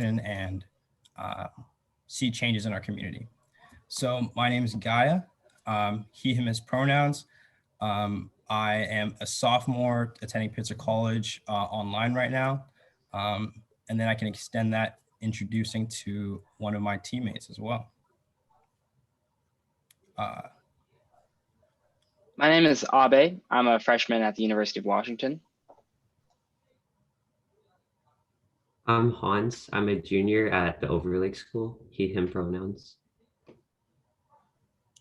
and see changes in our community. So my name is Gaia, he, him, his pronouns. I am a sophomore attending Pitzer College online right now. And then I can extend that introducing to one of my teammates as well. My name is Abe. I'm a freshman at the University of Washington. I'm Hans. I'm a junior at the Overlake School, he, him pronouns.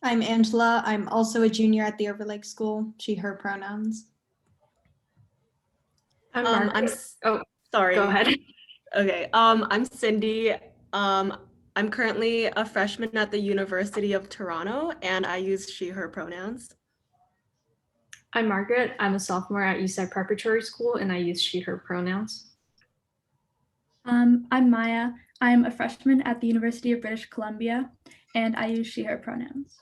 I'm Angela. I'm also a junior at the Overlake School, she, her pronouns. Oh, sorry. Go ahead. Okay. I'm Cindy. I'm currently a freshman at the University of Toronto, and I use she, her pronouns. I'm Margaret. I'm a sophomore at Eastside Preparatory School, and I use she, her pronouns. I'm Maya. I'm a freshman at the University of British Columbia, and I use she, her pronouns.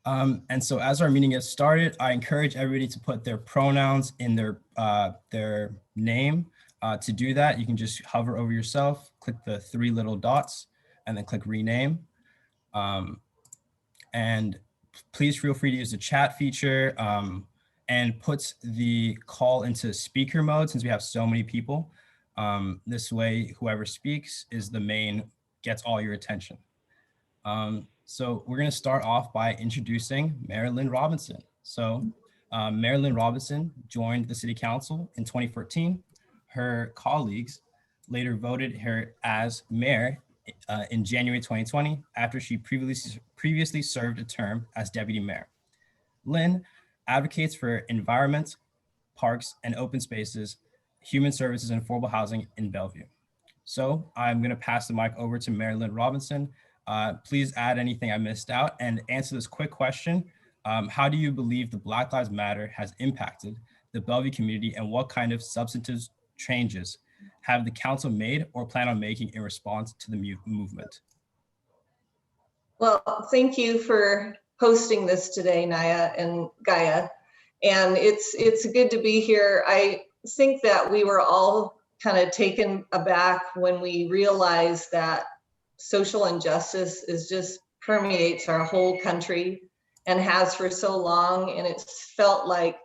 And so as our meeting gets started, I encourage everybody to put their pronouns in their name. To do that, you can just hover over yourself, click the 3 little dots, and then click rename. And please feel free to use the chat feature and put the call into speaker mode since we have so many people. This way, whoever speaks is the main, gets all your attention. So we're gonna start off by introducing Marilyn Robinson. So Marilyn Robinson joined the City Council in 2014. Her colleagues later voted her as mayor in January 2020 after she previously served a term as deputy mayor. Lynn advocates for environment, parks and open spaces, human services and affordable housing in Bellevue. So I'm gonna pass the mic over to Marilyn Robinson. Please add anything I missed out and answer this quick question. How do you believe the Black Lives Matter has impacted the Bellevue community, and what kind of substantive changes have the council made or plan on making in response to the movement? Well, thank you for hosting this today, Naya and Gaia. And it's good to be here. I think that we were all kind of taken aback when we realized that social injustice is just permeates our whole country and has for so long. And it's felt like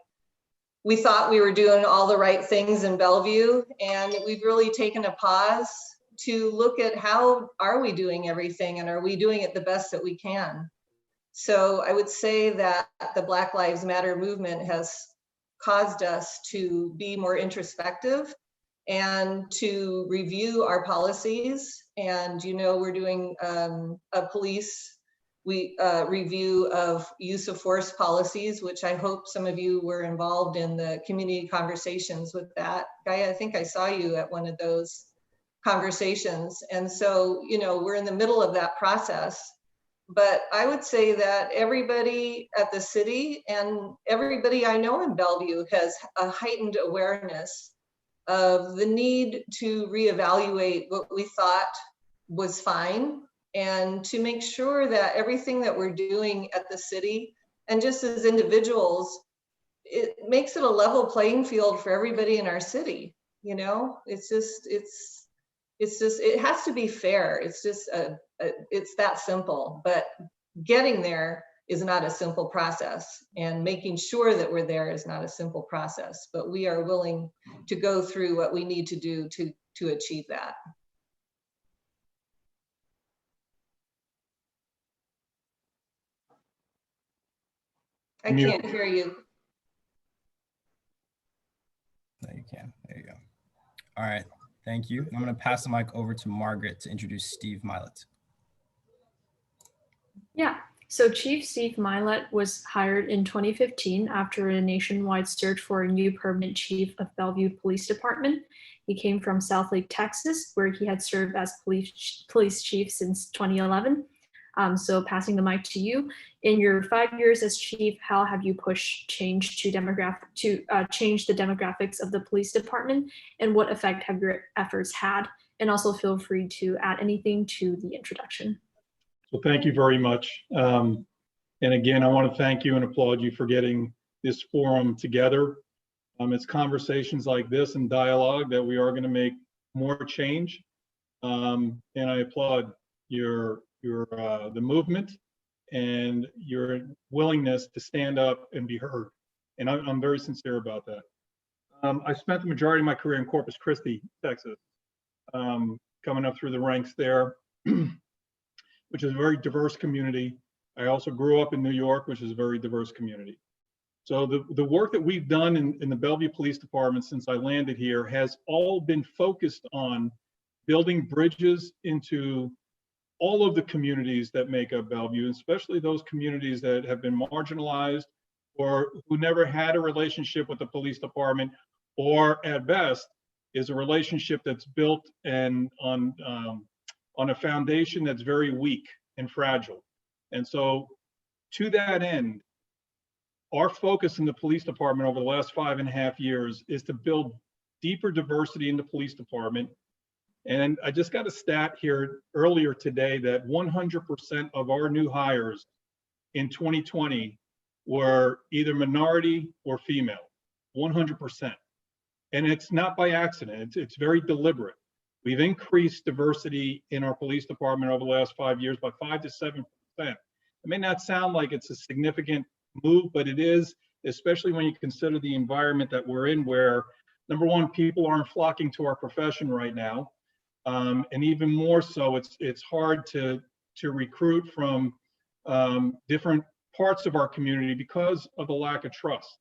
we thought we were doing all the right things in Bellevue, and we've really taken a pause to look at how are we doing everything, and are we doing it the best that we can? So I would say that the Black Lives Matter movement has caused us to be more introspective and to review our policies. And, you know, we're doing a police review of use of force policies, which I hope some of you were involved in the community conversations with that. Gaia, I think I saw you at one of those conversations. And so, you know, we're in the middle of that process. But I would say that everybody at the city and everybody I know in Bellevue has a heightened awareness of the need to reevaluate what we thought was fine, and to make sure that everything that we're doing at the city and just as individuals, it makes it a level playing field for everybody in our city. You know, it has to be fair. It's just it's that simple. But getting there is not a simple process, and making sure that we're there is not a simple process. But we are willing to go through what we need to do to achieve that. I can't hear you. No, you can. There you go. All right. Thank you. I'm going to pass the mic over to Margaret to introduce Steve Milet. Yeah, so Chief Steve Milet was hired in 2015 after a nationwide search for a new permanent chief of Bellevue Police Department. He came from Southlake, Texas, where he had served as police chief since 2011. So passing the mic to you. In your 5 years as chief, how have you pushed change to change the demographics of the police department, and what effect have your efforts had? And also feel free to add anything to the introduction. Well, thank you very much. And again, I want to thank you and applaud you for getting this forum together. It's conversations like this and dialogue that we are going to make more change. And I applaud the movement and your willingness to stand up and be heard. And I'm very sincere about that. I spent the majority of my career in Corpus Christi, Texas, coming up through the ranks there, which is a very diverse community. I also grew up in New York, which is a very diverse community. So the work that we've done in the Bellevue Police Department since I landed here has all been focused on building bridges into all of the communities that make up Bellevue, especially those communities that have been marginalized or who never had a relationship with the police department, or at best is a relationship that's built and on a foundation that's very weak and fragile. And so to that end, our focus in the police department over the last 5.5 years is to build deeper diversity in the police department. And I just got a stat here earlier today that 100% of our new hires in 2020 were either minority or female, 100%. And it's not by accident, it's very deliberate. We've increased diversity in our police department over the last 5 years by 5 to 7%. It may not sound like it's a significant move, but it is, especially when you consider the environment that we're in, where number one, people aren't flocking to our profession right now. And even more so, it's hard to recruit from different parts of our community because of the lack of trust.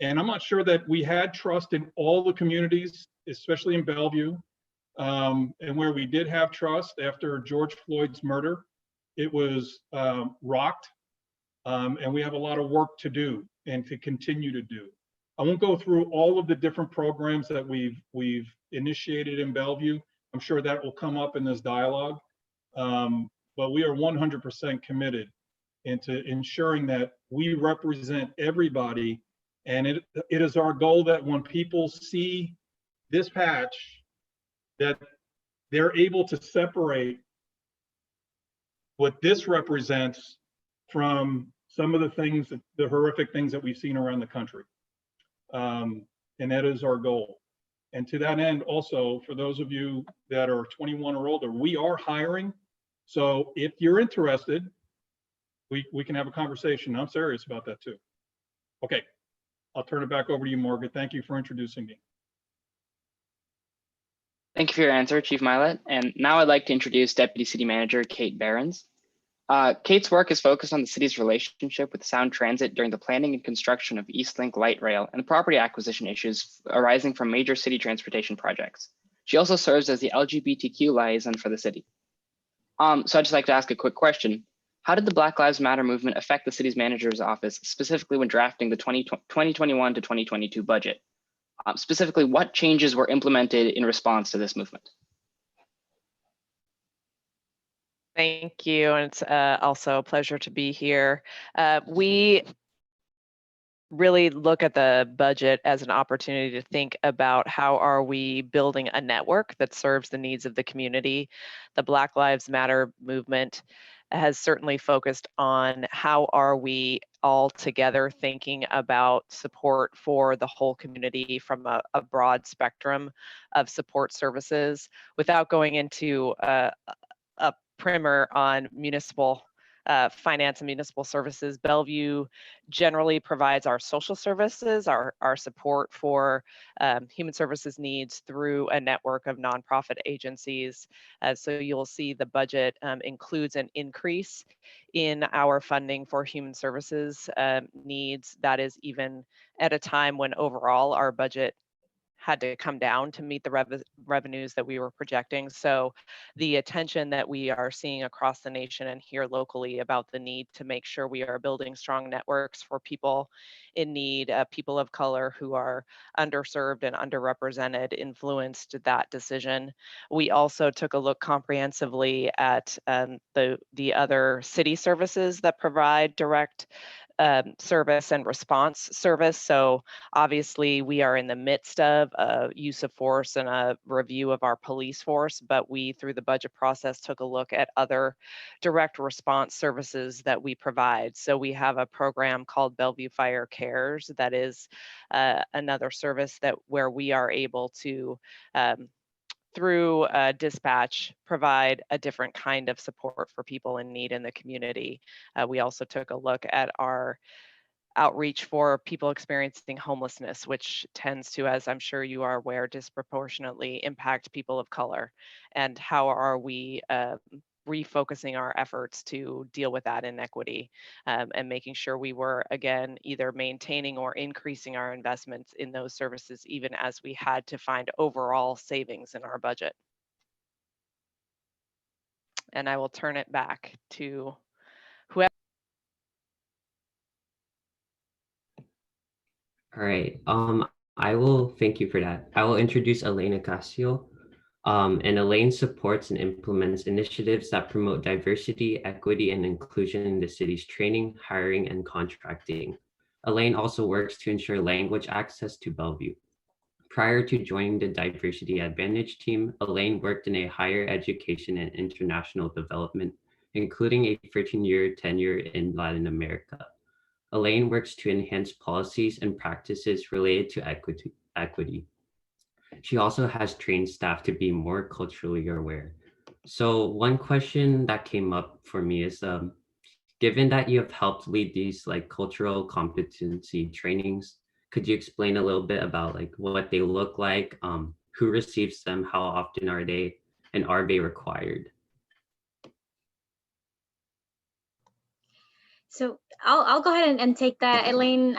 And I'm not sure that we had trust in all the communities, especially in Bellevue. And where we did have trust after George Floyd's murder, it was rocked. And we have a lot of work to do and to continue to do. I won't go through all of the different programs that we've initiated in Bellevue. I'm sure that will come up in this dialogue. But we are 100% committed into ensuring that we represent everybody. And it is our goal that when people see this patch, that they're able to separate what this represents from some of the things, the horrific things that we've seen around the country. And that is our goal. And to that end, also, for those of you that are 21 or older, we are hiring. So if you're interested, we can have a conversation. I'm serious about that too. Okay, I'll turn it back over to you, Margaret. Thank you for introducing me. Thank you for your answer, Chief Milet. And now I'd like to introduce Deputy City Manager Kate Behrens. Kate's work is focused on the city's relationship with sound transit during the planning and construction of Eastlink light rail and property acquisition issues arising from major city transportation projects. She also serves as the LGBTQ liaison for the city. So I'd just like to ask a quick question. How did the Black Lives Matter movement affect the city's manager's office, specifically when drafting the 2021 to 2022 budget? Specifically, what changes were implemented in response to this movement? Thank you, and it's also a pleasure to be here. We really look at the budget as an opportunity to think about how are we building a network that serves the needs of the community. The Black Lives Matter movement has certainly focused on how are we all together thinking about support for the whole community from a broad spectrum of support services without going into a primer on municipal finance and municipal services. Bellevue generally provides our social services, our support for human services needs through a network of nonprofit agencies. So you'll see the budget includes an increase in our funding for human services needs. That is even at a time when overall our budget had to come down to meet the revenues that we were projecting. So the attention that we are seeing across the nation and here locally about the need to make sure we are building strong networks for people in need, people of color who are underserved and underrepresented influenced that decision. We also took a look comprehensively at the other city services that provide direct service and response service. So obviously we are in the midst of a use of force and a review of our police force, but we, through the budget process, took a look at other direct response services that we provide. So we have a program called Bellevue Fire Cares that is another service that where we are able to through dispatch, provide a different kind of support for people in need in the community. We also took a look at our outreach for people experiencing homelessness, which tends to, as I'm sure you are aware, disproportionately impact people of color. And how are we refocusing our efforts to deal with that inequity, and making sure we were, again, either maintaining or increasing our investments in those services, even as we had to find overall savings in our budget. And I will turn it back to whoever. All right. I will thank you for that. I will introduce Elena Casio. And Elaine supports and implements initiatives that promote diversity, equity, and inclusion in the city's training, hiring, and contracting. Elaine also works to ensure language access to Bellevue. Prior to joining the Diversity Advantage team, Elaine worked in a higher education and international development, including a 13-year tenure in Latin America. Elaine works to enhance policies and practices related to equity. She also has trained staff to be more culturally aware. So one question that came up for me is, given that you have helped lead these like cultural competency trainings, could you explain a little bit about like what they look like, who receives them, how often are they, and are they required? So I'll go ahead and take that. Elaine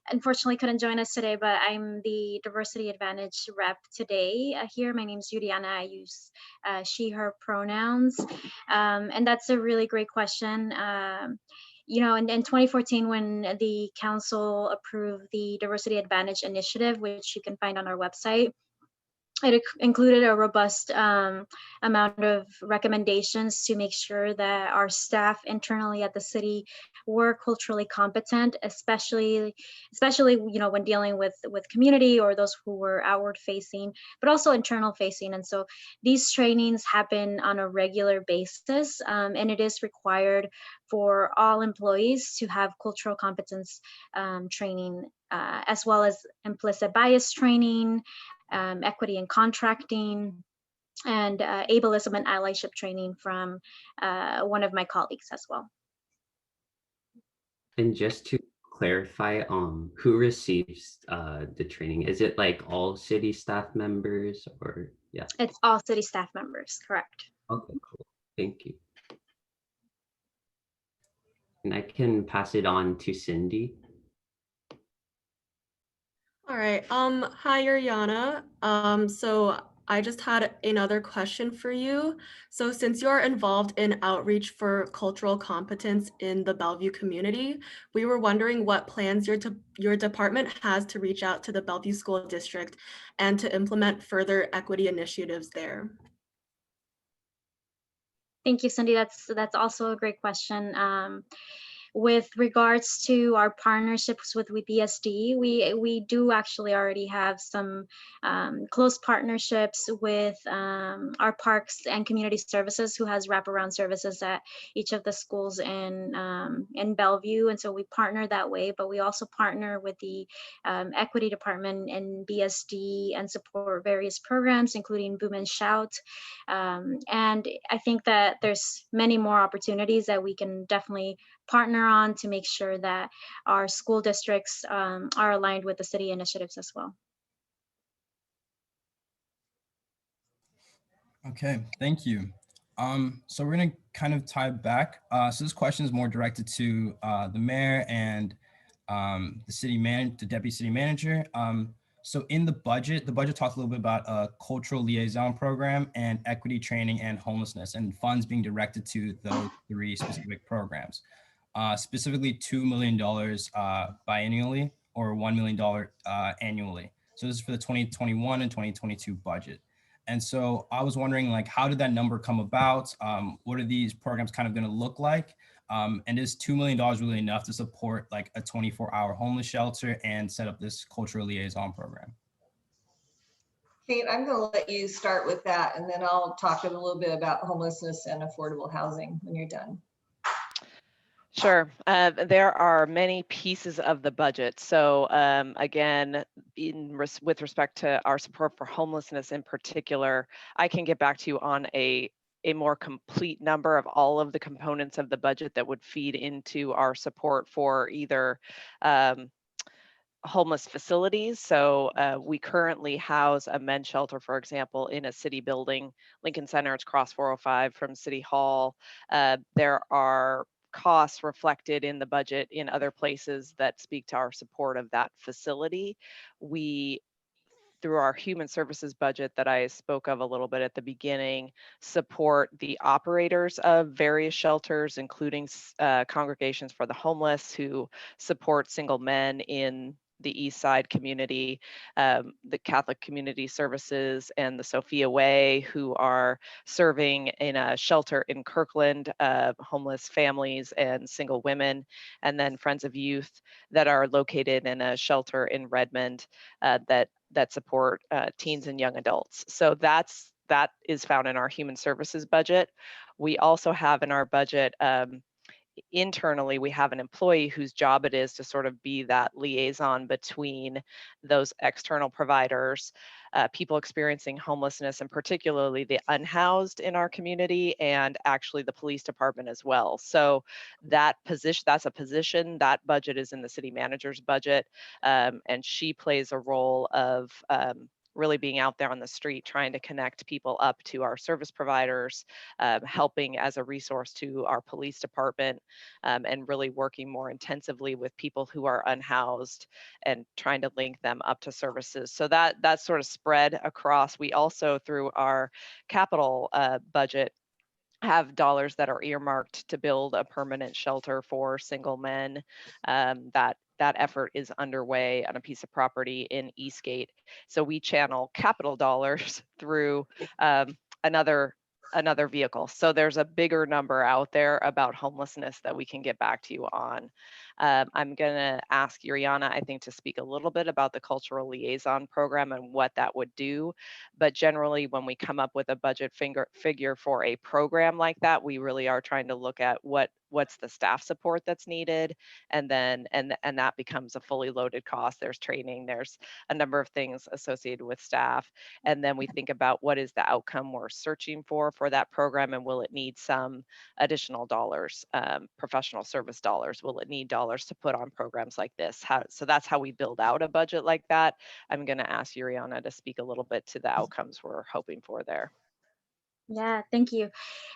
unfortunately couldn't join us today, but I'm the Diversity Advantage rep today here. My name is Juliana. I use she, her pronouns. And that's a really great question. You know, in 2014, when the council approved the Diversity Advantage initiative, which you can find on our website, it included a robust amount of recommendations to make sure that our staff internally at the city were culturally competent, especially you know, when dealing with community or those who were outward facing, but also internal facing. And so these trainings happen on a regular basis, and it is required for all employees to have cultural competence training, as well as implicit bias training, equity and contracting, and ableism and allyship training from one of my colleagues as well. And just to clarify, who receives the training? Is it like all city staff members, or yeah? It's all city staff members, correct. Okay, cool. Thank you. And I can pass it on to Cindy. All right. Hi, Ariana. So I just had another question for you. So since you're involved in outreach for cultural competence in the Bellevue community, we were wondering what plans your department has to reach out to the Bellevue School District and to implement further equity initiatives there. Thank you, Cindy. That's also a great question. With regards to our partnerships with BSD, we do actually already have some close partnerships with our Parks and Community Services, who has wraparound services at each of the schools in Bellevue, and so we partner that way. But we also partner with the Equity Department and BSD and support various programs, including Boom and Shout. And I think that there's many more opportunities that we can definitely partner on to make sure that our school districts are aligned with the city initiatives as well. Okay, thank you. So we're gonna kind of tie back. So this question is more directed to the mayor and the deputy city manager. So in the budget talks a little bit about a cultural liaison program and equity training and homelessness, and funds being directed to those three specific programs. Specifically $2 million biannually or $1 million annually. So this is for the 2021 and 2022 budget. And so I was wondering, like, how did that number come about? What are these programs kind of going to look like? And is $2 million really enough to support like a 24-hour homeless shelter and set up this cultural liaison program? Kate, I'm going to let you start with that, and then I'll talk a little bit about homelessness and affordable housing when you're done. Sure. There are many pieces of the budget. So again, with respect to our support for homelessness in particular, I can get back to you on a more complete number of all of the components of the budget that would feed into our support for either homeless facilities. So we currently house a men's shelter, for example, in a city building, Lincoln Center. It's across 405 from City Hall. There are costs reflected in the budget in other places that speak to our support of that facility. We, through our human services budget that I spoke of a little bit at the beginning, support the operators of various shelters, including congregations for the homeless who support single men in the Eastside community, the Catholic Community Services and the Sophia Way, who are serving in a shelter in Kirkland, homeless families and single women, and then Friends of Youth that are located in a shelter in Redmond that support teens and young adults. So that is found in our human services budget. We also have in our budget, internally, we have an employee whose job it is to sort of be that liaison between those external providers, people experiencing homelessness, and particularly the unhoused in our community, and actually the police department as well. So that's a position. That budget is in the city manager's budget, and she plays a role of really being out there on the street, trying to connect people up to our service providers, helping as a resource to our police department, and really working more intensively with people who are unhoused and trying to link them up to services. So that's sort of spread across. We also, through our capital budget, have dollars that are earmarked to build a permanent shelter for single men. That effort is underway on a piece of property in Eastgate. So we channel capital dollars through another vehicle. So there's a bigger number out there about homelessness that we can get back to you on. I'm going to ask Yuriana, I think, to speak a little bit about the cultural liaison program and what that would do. But generally, when we come up with a budget figure for a program like that, we really are trying to look at what's the staff support that's needed, and then and that becomes a fully loaded cost. There's training, there's a number of things associated with staff, and then we think about what is the outcome we're searching for that program, and will it need some additional dollars, professional service dollars? Will it need dollars to put on programs like this? So that's how we build out a budget like that. I'm going to ask Yuriana to speak a little bit to the outcomes we're hoping for there. Yeah, thank you.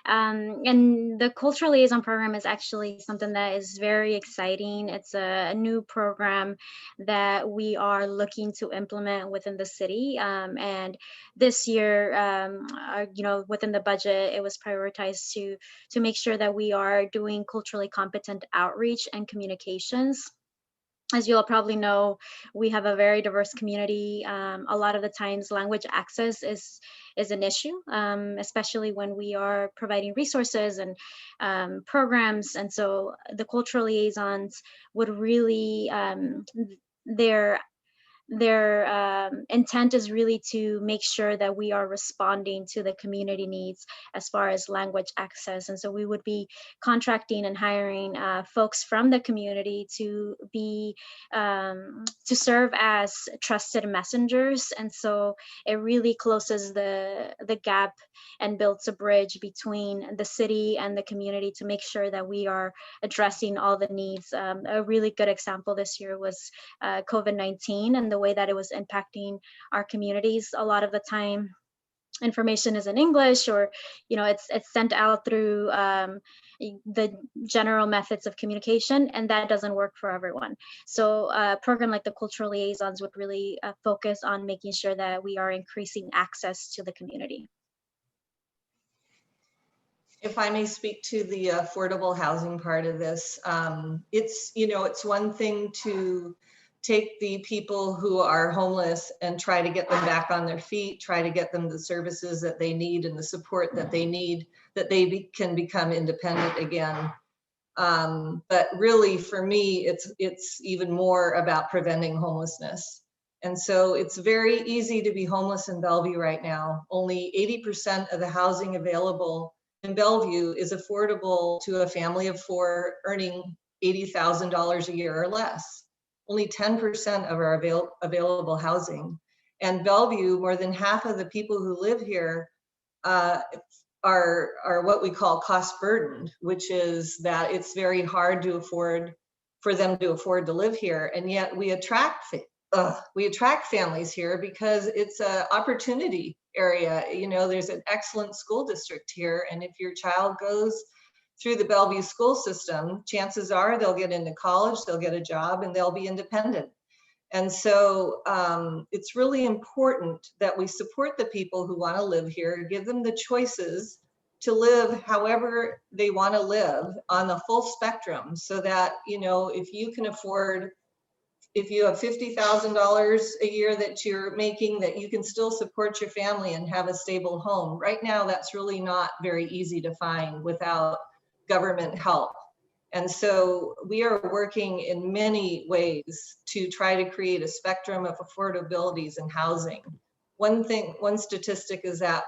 And the cultural liaison program is actually something that is very exciting. It's a new program that we are looking to implement within the city. And this year, within the budget, it was prioritized to make sure that we are doing culturally competent outreach and communications. As you all probably know, we have a very diverse community. A lot of the times language access is an issue, especially when we are providing resources and programs. And so the cultural liaisons would really, their intent is really to make sure that we are responding to the community needs as far as language access. And so we would be contracting and hiring folks from the community to be to serve as trusted messengers. And so it really closes the gap and builds a bridge between the city and the community to make sure that we are addressing all the needs. A really good example this year was COVID-19 and the way that it was impacting our communities. A lot of the time information is in English, or it's sent out through the general methods of communication, and that doesn't work for everyone. So a program like the cultural liaisons would really focus on making sure that we are increasing access to the community. If I may speak to the affordable housing part of this, it's one thing to take the people who are homeless and try to get them back on their feet, try to get them the services that they need and the support that they need, that they can become independent again. But really, for me, it's even more about preventing homelessness. And so it's very easy to be homeless in Bellevue right now. Only 80% of the housing available in Bellevue is affordable to a family of 4 earning $80,000 a year or less. Only 10% of our available housing. And Bellevue, more than half of the people who live here are what we call cost burdened, which is that it's very hard to afford for them to afford to live here. And yet we attract families here because it's an opportunity area. You know, there's an excellent school district here. And if your child goes through the Bellevue school system, chances are they'll get into college, they'll get a job, and they'll be independent. And so it's really important that we support the people who want to live here, give them the choices to live however they want to live on the full spectrum, so that, you know, if you can afford, if you have $50,000 a year that you're making, that you can still support your family and have a stable home. Right now, that's really not very easy to find without government help. And so we are working in many ways to try to create a spectrum of affordabilities in housing. One statistic is that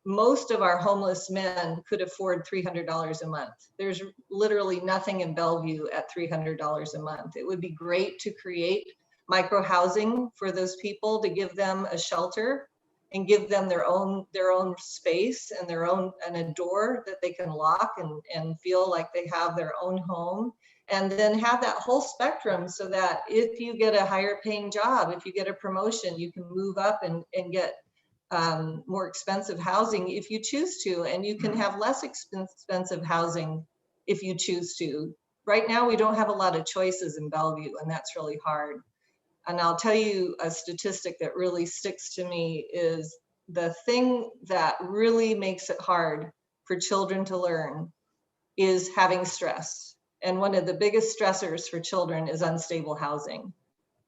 most of our homeless men could afford $300 a month. There's literally nothing in Bellevue at $300 a month. It would be great to create micro housing for those people, to give them a shelter and give them their own space and a door that they can lock and feel like they have their own home, and then have that whole spectrum, so that if you get a higher paying job, if you get a promotion, you can move up and get more expensive housing if you choose to, and you can have less expensive housing if you choose to. Right now, we don't have a lot of choices in Bellevue, and that's really hard. And I'll tell you a statistic that really sticks to me is the thing that really makes it hard for children to learn is having stress. And one of the biggest stressors for children is unstable housing.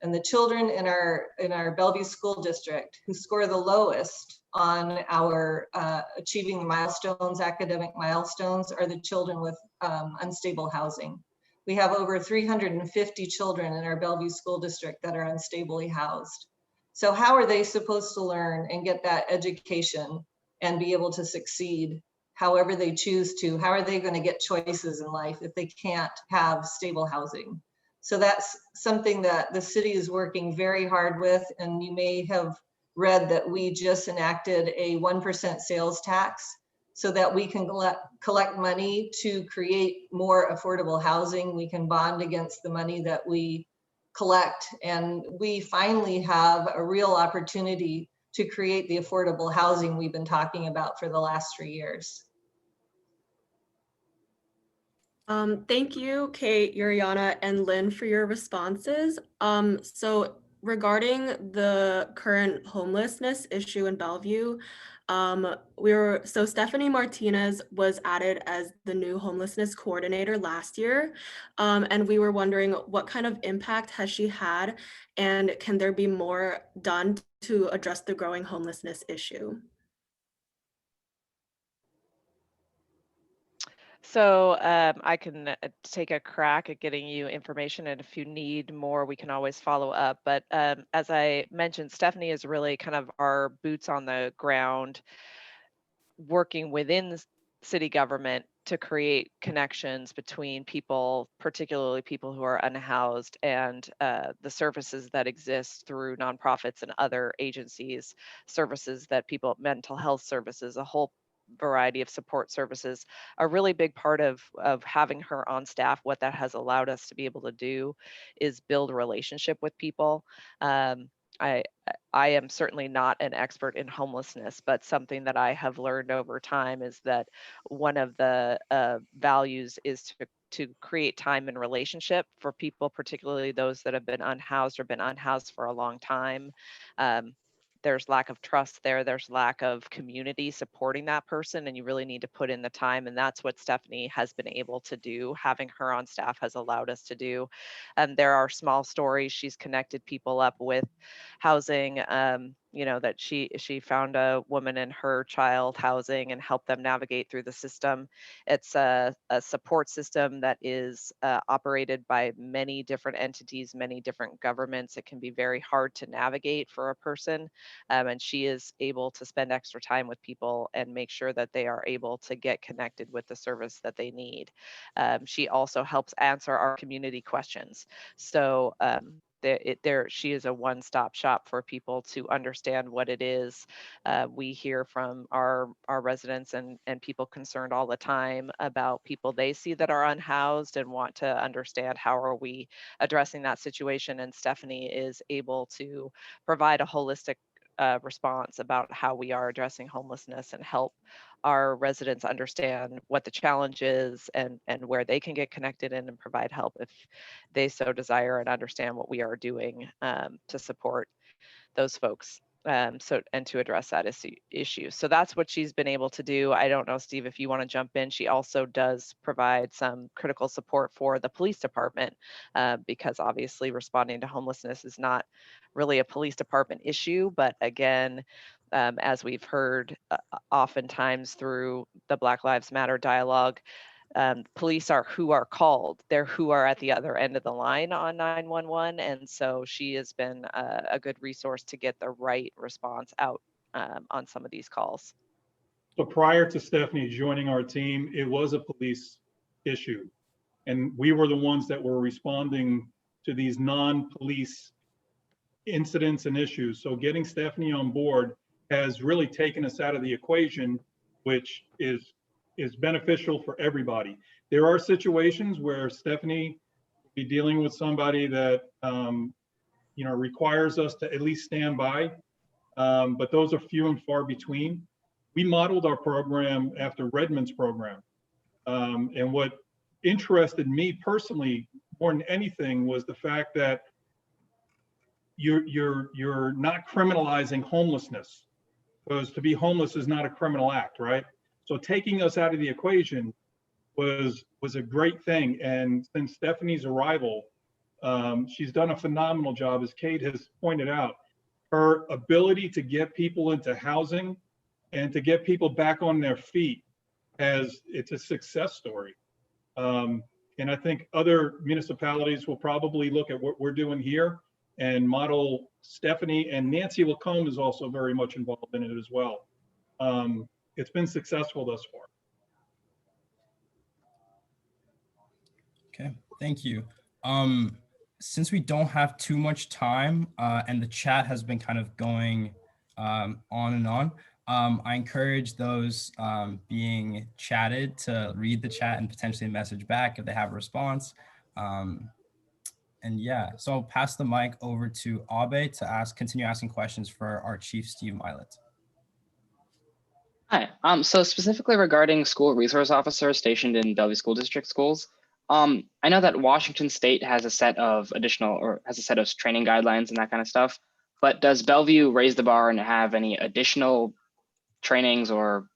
And the children in our Bellevue school district who score the lowest on our achieving the milestones, academic milestones, are the children with unstable housing. We have over 350 children in our Bellevue school district that are unstably housed. So how are they supposed to learn and get that education and be able to succeed however they choose to? How are they going to get choices in life if they can't have stable housing? So that's something that the city is working very hard with. And you may have read that we just enacted a 1% sales tax, so that we can collect money to create more affordable housing. We can bond against the money that we collect. And we finally have a real opportunity to create the affordable housing we've been talking about for the last 3 years. Thank you, Kate, Yuriana, and Lynn for your responses. So regarding the current homelessness issue in Bellevue, so Stephanie Martinez was added as the new homelessness coordinator last year. And we were wondering what kind of impact has she had, and can there be more done to address the growing homelessness issue? So I can take a crack at getting you information, and if you need more, we can always follow up. But as I mentioned, Stephanie is really kind of our boots on the ground, working within city government to create connections between people, particularly people who are unhoused, and the services that exist through nonprofits and other agencies, services that people, mental health services, a whole variety of support services. A really big part of having her on staff, what that has allowed us to be able to do is build a relationship with people. I am certainly not an expert in homelessness, but something that I have learned over time is that one of the values is to create time and relationship for people, particularly those that have been unhoused or been unhoused for a long time. There's lack of trust there. There's lack of community supporting that person, and you really need to put in the time. And that's what Stephanie has been able to do. Having her on staff has allowed us to do. There are small stories. She's connected people up with housing. you know, that she found a woman in her child housing and helped them navigate through the system. It's a support system that is operated by many different entities, many different governments. It can be very hard to navigate for a person, and she is able to spend extra time with people and make sure that they are able to get connected with the service that they need. She also helps answer our community questions. So she is a one-stop shop for people to understand what it is. We hear from our residents and people concerned all the time about people they see that are unhoused and want to understand how are we addressing that situation. And Stephanie is able to provide a holistic response about how we are addressing homelessness and help our residents understand what the challenge is and where they can get connected in and provide help if they so desire and understand what we are doing to support those folks. And to address that issue. So that's what she's been able to do. I don't know, Steve, if you want to jump in. She also does provide some critical support for the police department because obviously responding to homelessness is not really a police department issue. But again, as we've heard oftentimes through the Black Lives Matter dialogue, police are who are called. They're who are at the other end of the line on 911. And so she has been a good resource to get the right response out on some of these calls. So prior to Stephanie joining our team, it was a police issue. And we were the ones that were responding to these non-police incidents and issues. So getting Stephanie on board has really taken us out of the equation, which is beneficial for everybody. There are situations where Stephanie will be dealing with somebody that requires us to at least stand by, but those are few and far between. We modeled our program after Redmond's program, and what interested me personally more than anything was the fact that you're not criminalizing homelessness, because to be homeless is not a criminal act, right? So taking us out of the equation was a great thing. And since Stephanie's arrival, she's done a phenomenal job, as Kate has pointed out. Her ability to get people into housing and to get people back on their feet it's a success story. And I think other municipalities will probably look at what we're doing here and model Stephanie, and Nancy Lacombe is also very much involved in it as well. It's been successful thus far. Okay, thank you. Since we don't have too much time and the chat has been kind of going on and on, I encourage those being chatted to read the chat and potentially message back if they have a response. And yeah, so I'll pass the mic over to Abe to continue asking questions for our Chief Steve Milet. Hi, so specifically regarding school resource officers stationed in Bellevue School District schools, I know that Washington State has a set of training guidelines and that kind of stuff, but does Bellevue raise the bar and have any additional trainings or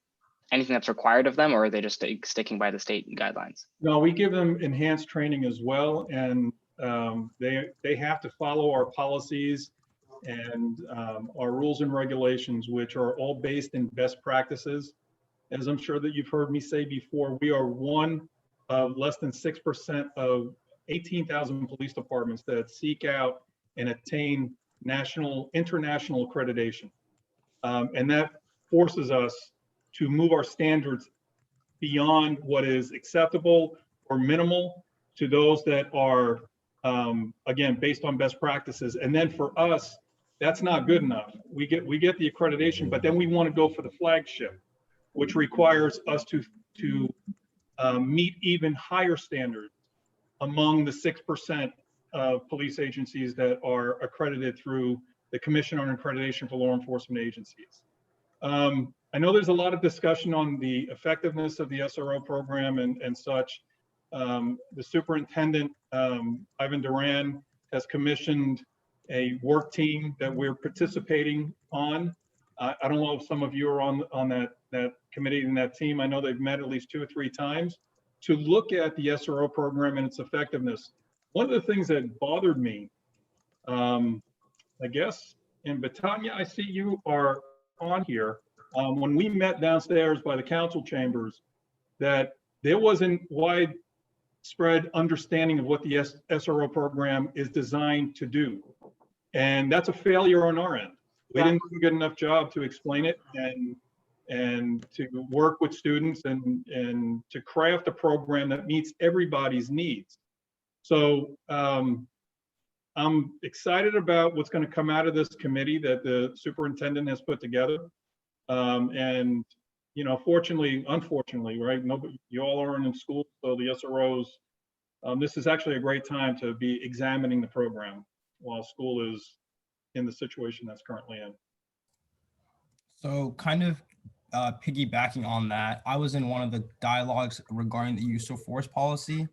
anything that's required of them, or are they just sticking by the state guidelines? No, we give them enhanced training as well, and they have to follow our policies and our rules and regulations, which are all based in best practices. As I'm sure that you've heard me say before, we are one of less than 6% of 18,000 police departments that seek out and attain international accreditation. And that forces us to move our standards beyond what is acceptable or minimal to those that are, again, based on best practices. And then for us, that's not good enough. We get the accreditation, but then we want to go for the flagship, which requires us to meet even higher standards among the 6% of police agencies that are accredited through the Commission on Accreditation for Law Enforcement Agencies. I know there's a lot of discussion on the effectiveness of the SRO program and such. The superintendent, Ivan Duran, has commissioned a work team that we're participating on. I don't know if some of you are on that committee and that team. I know they've met at least 2 or 3 times to look at the SRO program and its effectiveness. One of the things that bothered me, I guess And Batanya, I see you are on here. When we met downstairs by the council chambers, that there wasn't widespread understanding of what the SRO program is designed to do. And that's a failure on our end. We didn't do a good enough job to explain it and to work with students and to craft a program that meets everybody's needs. So I'm excited about what's going to come out of this committee that the superintendent has put together. And, you know, unfortunately, right, you all are in school, so the SROs, this is actually a great time to be examining the program while school is in the situation that's currently in. So kind of piggybacking on that, I was in one of the dialogues regarding the use of force policy.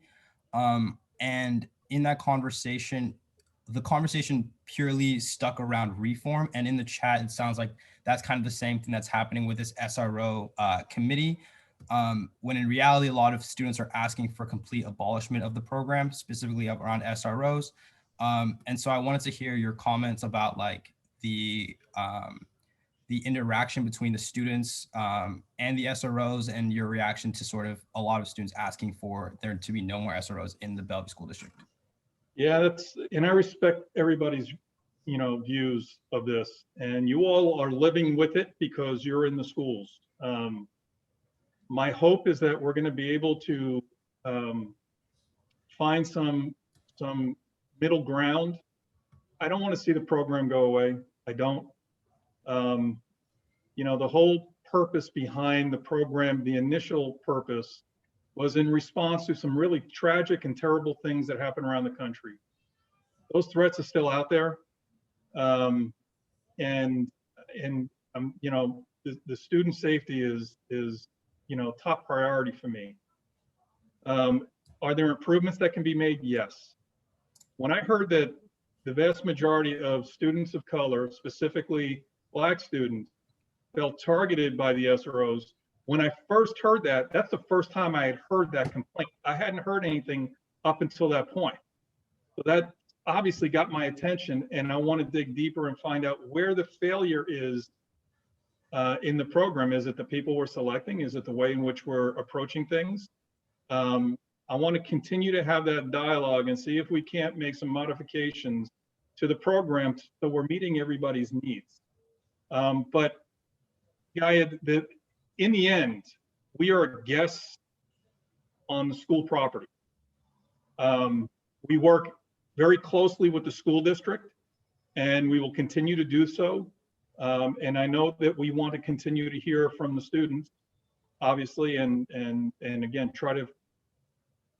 And in that conversation, the conversation purely stuck around reform. And in the chat, it sounds like that's kind of the same thing that's happening with this SRO committee. When in reality, a lot of students are asking for complete abolishment of the program, specifically around SROs. And so I wanted to hear your comments about like the interaction between the students and the SROs, and your reaction to sort of a lot of students asking for there to be no more SROs in the Bellevue School District. Yeah, and I respect everybody's, you know, views of this, and you all are living with it because you're in the schools. My hope is that we're going to be able to find some middle ground. I don't want to see the program go away. I don't. You know, the whole purpose behind the program, the initial purpose, was in response to some really tragic and terrible things that happen around the country. Those threats are still out there. You know, the student safety is, you know, top priority for me. Are there improvements that can be made? Yes. When I heard that the vast majority of students of color, specifically Black students, felt targeted by the SROs, when I first heard that, that's the first time I had heard that complaint. I hadn't heard anything up until that point. So that obviously got my attention, and I want to dig deeper and find out where the failure is in the program. Is it the people we're selecting? Is it the way in which we're approaching things? I want to continue to have that dialogue and see if we can't make some modifications to the program so we're meeting everybody's needs. But Gaia, in the end, we are guests on the school property. We work very closely with the school district, and we will continue to do so. And I know that we want to continue to hear from the students, obviously, and again, try to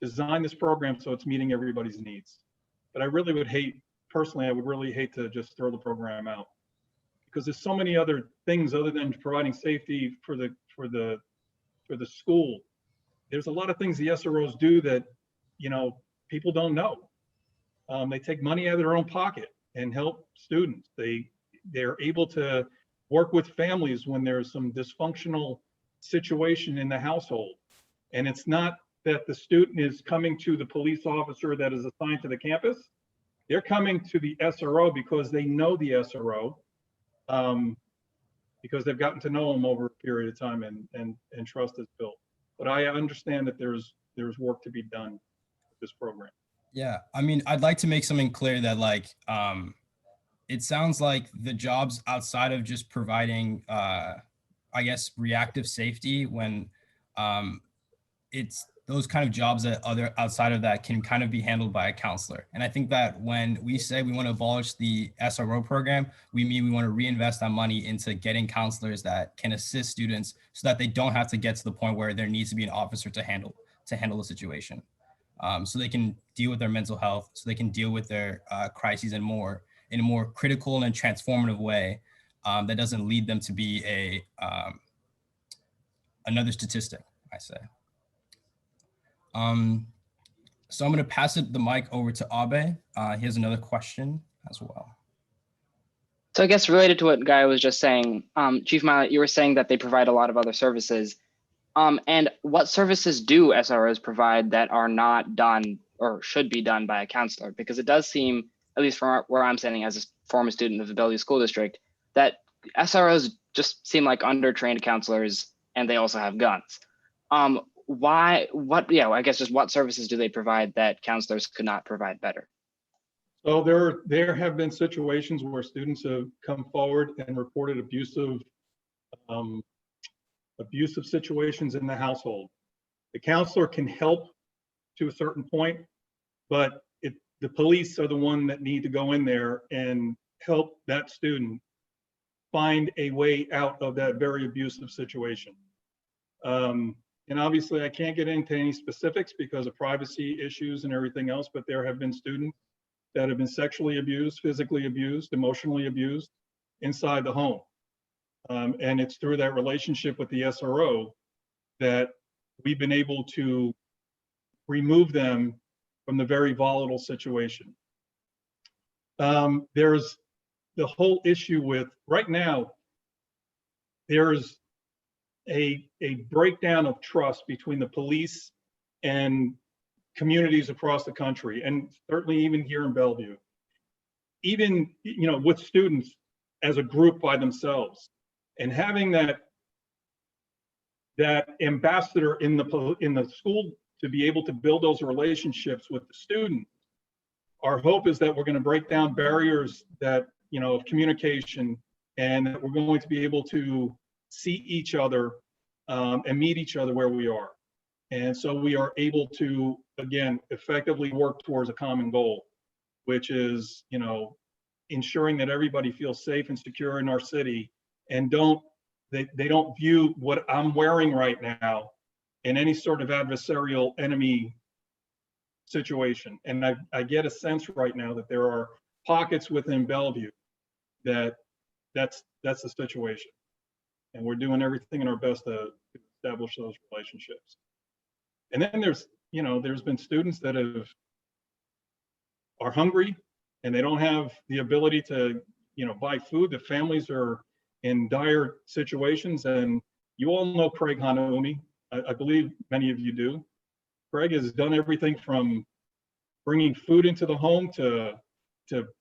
design this program so it's meeting everybody's needs. But I really would hate, personally, I would really hate to just throw the program out, because there's so many other things other than providing safety for the school. There's a lot of things the SROs do that, you know, people don't know. They take money out of their own pocket and help students. They're able to work with families when there's some dysfunctional situation in the household. And it's not that the student is coming to the police officer that is assigned to the campus. They're coming to the SRO because they know the SRO, because they've gotten to know them over a period of time, and trust is built. But I understand that there's work to be done with this program. Yeah, I mean, I'd like to make something clear that like, it sounds like the jobs outside of just providing, I guess, reactive safety, when it's those kind of jobs that outside of that can kind of be handled by a counselor. And I think that when we say we want to abolish the SRO program, we mean we want to reinvest that money into getting counselors that can assist students so that they don't have to get to the point where there needs to be an officer to handle the situation. So they can deal with their mental health, so they can deal with their crises in a more critical and transformative way that doesn't lead them to be another statistic, I say. So I'm going to pass the mic over to Abe. He has another question as well. So I guess related to what Guy was just saying, Chief Milet, you were saying that they provide a lot of other services. And what services do SROs provide that are not done or should be done by a counselor? Because it does seem at least from where I'm standing as a former student of the Bellevue School District, that SROs just seem like undertrained counselors, and they also have guns. I guess just what services do they provide that counselors could not provide better? So there have been situations where students have come forward and reported abusive situations in the household. The counselor can help to a certain point, but the police are the one that need to go in there and help that student find a way out of that very abusive situation. And obviously I can't get into any specifics because of privacy issues and everything else, but there have been students that have been sexually abused, physically abused, emotionally abused inside the home. And it's through that relationship with the SRO that we've been able to remove them from the very volatile situation. There's the whole issue with, right now, there's a breakdown of trust between the police and communities across the country, and certainly even here in Bellevue. Even, with students as a group by themselves, and having that ambassador in the school to be able to build those relationships with the student. Our hope is that we're going to break down barriers that, of communication, and that we're going to be able to see each other and meet each other where we are. And so we are able to, again, effectively work towards a common goal, which is, ensuring that everybody feels safe and secure in our city, and they don't view what I'm wearing right now in any sort of adversarial enemy situation. And I get a sense right now that there are pockets within Bellevue that's the situation. And we're doing everything in our best to establish those relationships. And then there's been students that are hungry and they don't have the ability to, buy food. The families are in dire situations. And you all know Craig Hanaumi. I believe many of you do. Craig has done everything from bringing food into the home to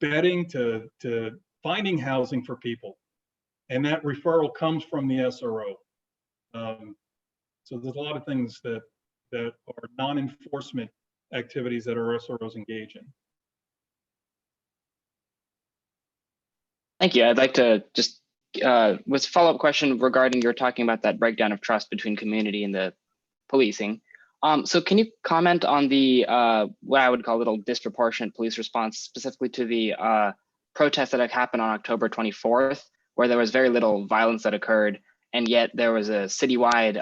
bedding to finding housing for people. And that referral comes from the SRO. So there's a lot of things that are non-enforcement activities that our SROs engage in. Thank you. I'd like to just, with a follow-up question regarding you're talking about that breakdown of trust between community and the policing. So can you comment on the, what I would call a little disproportionate police response, specifically to the protest that had happened on October 24th, where there was very little violence that occurred, and yet there was a citywide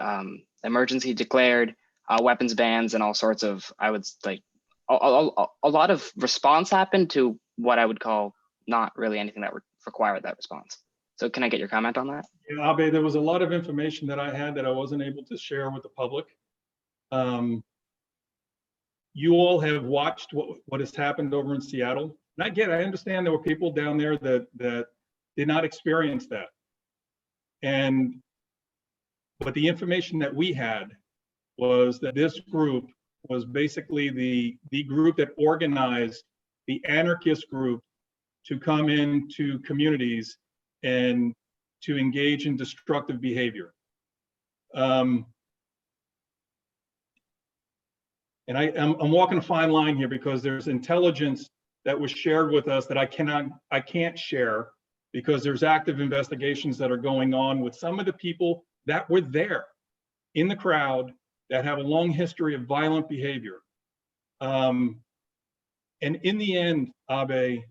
emergency declared, weapons bans, and all sorts of, I would like, a lot of response happened to what I would call not really anything that required that response. So can I get your comment on that? Yeah, Abe, there was a lot of information that I had that I wasn't able to share with the public. You all have watched what has happened over in Seattle. And I understand there were people down there that did not experience that. But the information that we had was that this group was basically the group that organized the anarchist group to come into communities and to engage in destructive behavior. And I'm walking a fine line here because there's intelligence that was shared with us that I can't share because there's active investigations that are going on with some of the people that were there in the crowd that have a long history of violent behavior. And in the end, Abe,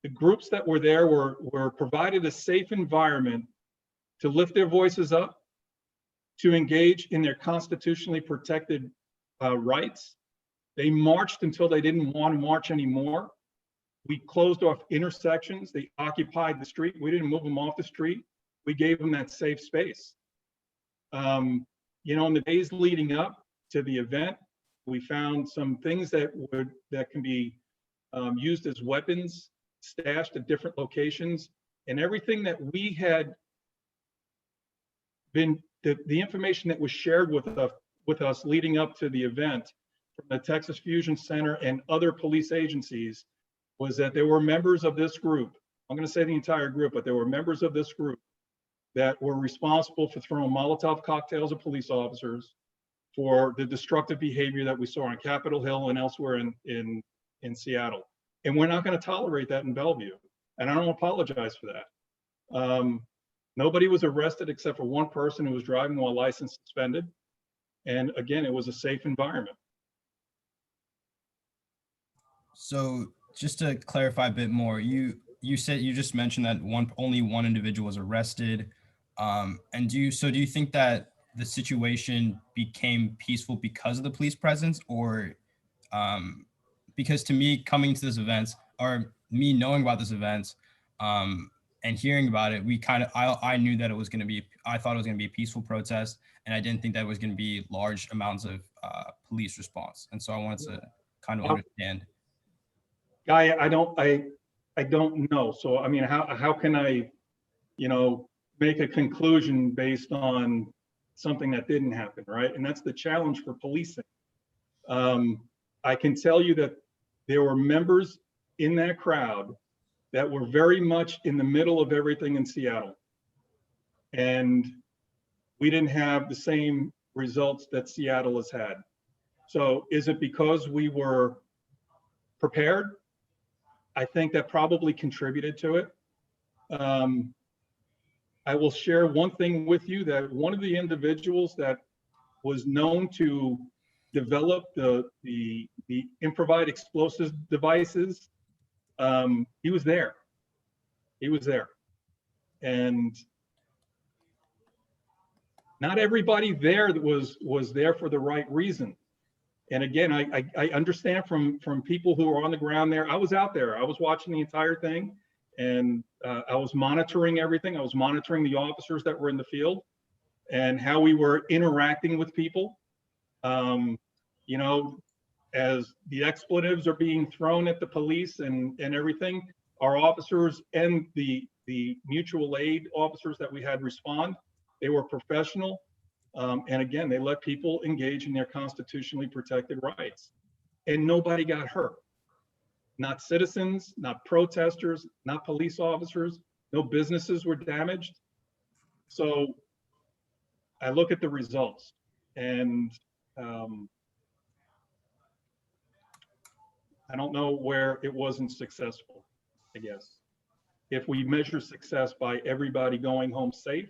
the groups that were there were provided a safe environment to lift their voices up, to engage in their constitutionally protected rights. They marched until they didn't want to march anymore. We closed off intersections. They occupied the street. We didn't move them off the street. We gave them that safe space. In the days leading up to the event, we found some things that can be used as weapons, stashed at different locations, and everything that we had been, the information that was shared with us leading up to the event from the Texas Fusion Center and other police agencies was that there were members of this group, I'm going to say the entire group, but there were members of this group that were responsible for throwing Molotov cocktails at police officers, for the destructive behavior that we saw on Capitol Hill and elsewhere in Seattle. And we're not going to tolerate that in Bellevue. And I don't apologize for that. Nobody was arrested except for one person who was driving while license suspended. And again, it was a safe environment. So just to clarify a bit more, you just mentioned that only one individual was arrested. And do you think that the situation became peaceful because of the police presence, or because to me, coming to this event, or me knowing about this event, and hearing about it, I knew that I thought it was going to be a peaceful protest, and I didn't think that it was going to be large amounts of police response. And so I wanted to kind of understand. Guy, I don't know. So I mean, how can I, make a conclusion based on something that didn't happen, right? And that's the challenge for policing. I can tell you that there were members in that crowd that were very much in the middle of everything in Seattle. And we didn't have the same results that Seattle has had. So is it because we were prepared? I think that probably contributed to it. I will share one thing with you, that one of the individuals that was known to develop the improvised explosive devices, he was there. He was there. And not everybody there was there for the right reason. And again, I understand from people who are on the ground there. I was out there. I was watching the entire thing, and I was monitoring everything. I was monitoring the officers that were in the field and how we were interacting with people. As the expletives are being thrown at the police and everything, our officers and the mutual aid officers that we had respond, they were professional. And again, they let people engage in their constitutionally protected rights. And nobody got hurt. Not citizens, not protesters, not police officers. No businesses were damaged. So I look at the results, and I don't know where it wasn't successful, I guess. If we measure success by everybody going home safe,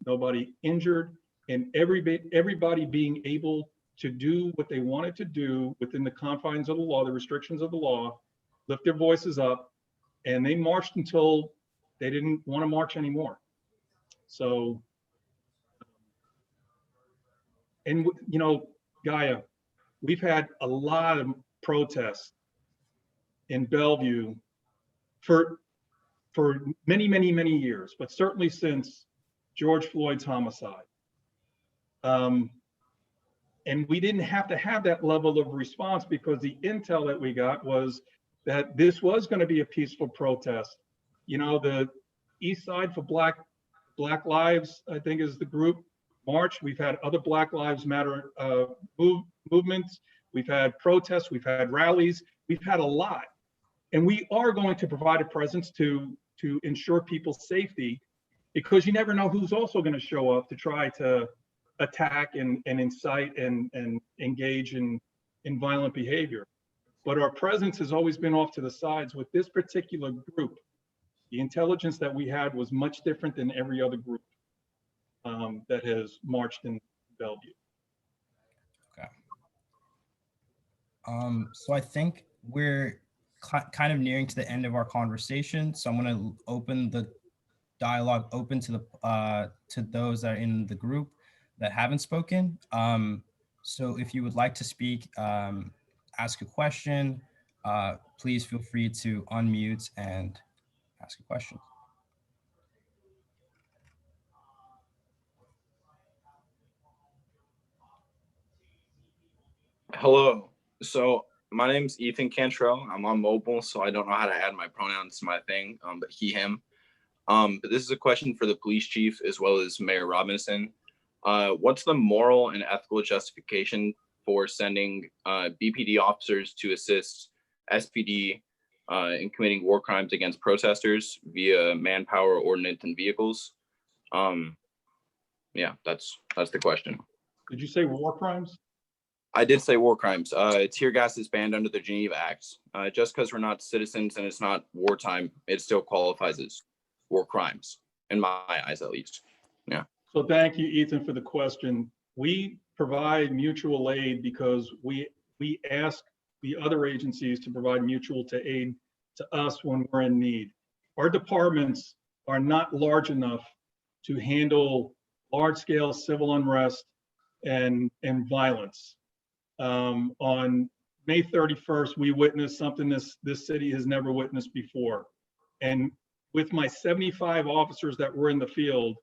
nobody injured, and everybody being able to do what they wanted to do within the confines of the law, the restrictions of the law, lift their voices up, and they marched until they didn't want to march anymore. So, and Gaia, we've had a lot of protests in Bellevue for many, many, many years, but certainly since George Floyd's homicide. And we didn't have to have that level of response because the intel that we got was that this was going to be a peaceful protest. The Eastside for Black Lives, I think, is the group march. We've had other Black Lives Matter movements. We've had protests. We've had rallies. We've had a lot. And we are going to provide a presence to ensure people's safety, because you never know who's also going to show up to try to attack and incite and engage in violent behavior. But our presence has always been off to the sides. With this particular group, the intelligence that we had was much different than every other group that has marched in Bellevue. Okay. So I think we're kind of nearing to the end of our conversation. So I'm going to open the dialogue open to those that are in the group that haven't spoken. So if you would like to speak, ask a question, please feel free to unmute and ask a question. Hello. So my name's Ethan Cantrell. I'm on mobile, so I don't know how to add my pronouns to my thing, but he, him. But this is a question for the police chief as well as Mayor Robinson. What's the moral and ethical justification for sending BPD officers to assist SPD in committing war crimes against protesters via manpower, ordnance, and vehicles. Yeah, that's the question. Did you say war crimes? I did say war crimes. Tear gas is banned under the Geneva Acts. Just because we're not citizens and it's not wartime, it still qualifies as war crimes, in my eyes at least. Yeah. So thank you, Ethan, for the question. We provide mutual aid because we ask the other agencies to provide mutual aid to us when we're in need. Our departments are not large enough to handle large-scale civil unrest and violence. On May 31st, we witnessed something this city has never witnessed before. And with my 75 officers that were in the field,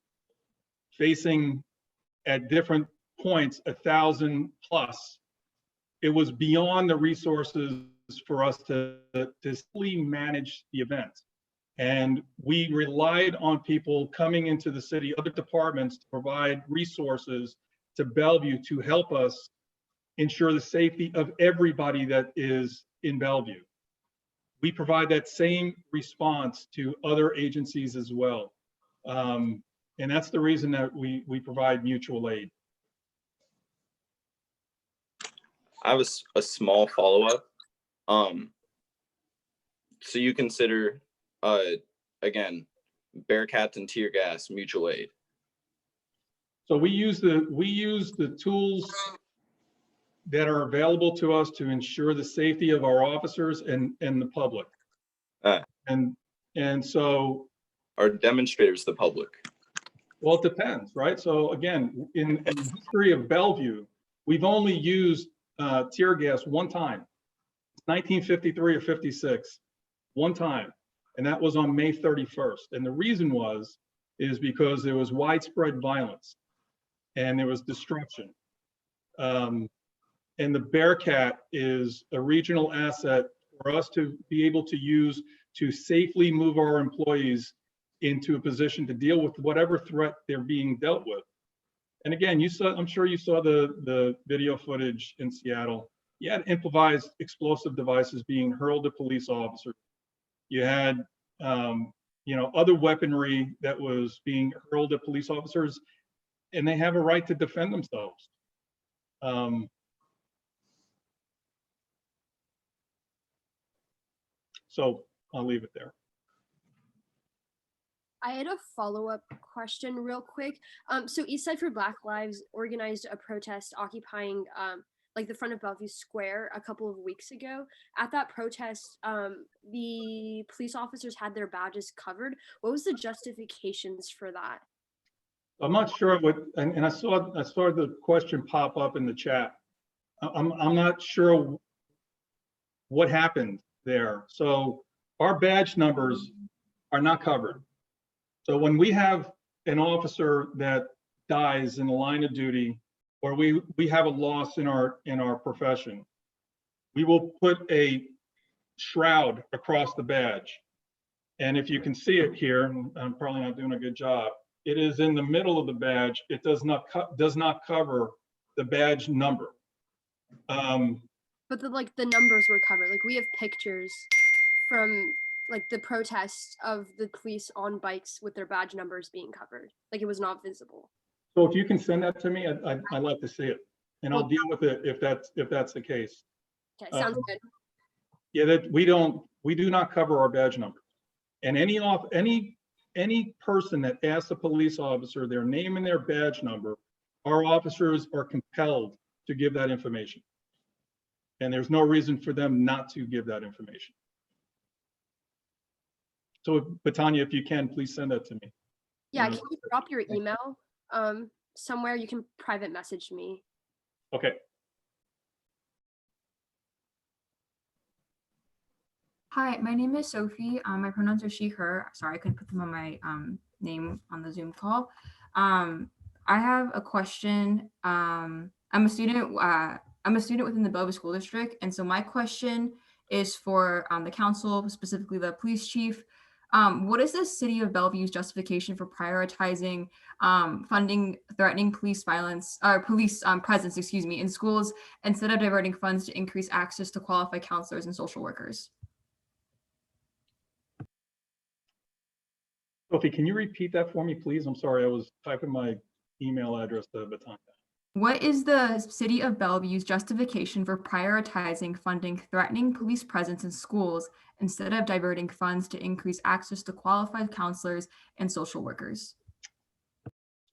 facing at different points 1,000 plus, it was beyond the resources for us to fully manage the event. And we relied on people coming into the city, other departments, to provide resources to Bellevue to help us ensure the safety of everybody that is in Bellevue. We provide that same response to other agencies as well. And that's the reason that we provide mutual aid. I have a small follow-up. So you consider, again, Bearcats and tear gas mutual aid? So we use the tools that are available to us to ensure the safety of our officers and the public. And so. Are demonstrators the public? Well, it depends, right? So again, in the history of Bellevue, we've only used tear gas one time, 1953 or 56, one time, and that was on May 31st. And the reason is because there was widespread violence and there was destruction. And the Bearcat is a regional asset for us to be able to use to safely move our employees into a position to deal with whatever threat they're being dealt with. And again, I'm sure you saw the video footage in Seattle. You had improvised explosive devices being hurled at police officers. You had, other weaponry that was being hurled at police officers, and they have a right to defend themselves. So I'll leave it there. I had a follow-up question real quick. So Eastside for Black Lives organized a protest occupying the front of Bellevue Square a couple of weeks ago. At that protest, the police officers had their badges covered. What was the justifications for that? I'm not sure what, and I saw the question pop up in the chat. I'm not sure what happened there. So our badge numbers are not covered. So when we have an officer that dies in the line of duty, or we have a loss in our profession, we will put a shroud across the badge. And if you can see it here, I'm probably not doing a good job, it is in the middle of the badge. It does not cover the badge number. But the numbers were covered. Like, we have pictures from the protest of the police on bikes with their badge numbers being covered. Like, it was not visible. So if you can send that to me, I'd like to see it, and I'll deal with it if that's the case. Okay, sounds good. Yeah, that we do not cover our badge number, and any person that asks a police officer their name and their badge number, our officers are compelled to give that information, and there's no reason for them not to give that information. So, Batanya, if you can, please send that to me. Yeah, can you drop your email somewhere? You can private message me. Okay. Hi, my name is Sophie. My pronouns are she, her. Sorry, I couldn't put them on my name on the Zoom call. I have a question. I'm a student within the Bellevue School District, and so my question is for the council, specifically the police chief. What is the city of Bellevue's justification for prioritizing funding threatening police violence or police presence, in schools instead of diverting funds to increase access to qualified counselors and social workers? Sophie, can you repeat that for me, please? I'm sorry, I was typing my email address at the time. What is the City of Bellevue's justification for prioritizing funding threatening police presence in schools instead of diverting funds to increase access to qualified counselors and social workers?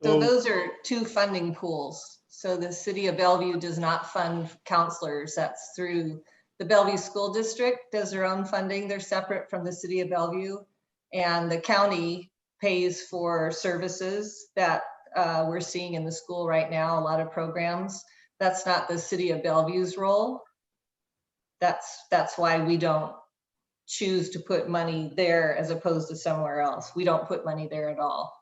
So those are two funding pools. So the City of Bellevue does not fund counselors. That's through the Bellevue School District does their own funding. They're separate from the City of Bellevue. And the county pays for services that we're seeing in the school right now, a lot of programs. That's not the City of Bellevue's role. That's why we don't choose to put money there as opposed to somewhere else. We don't put money there at all.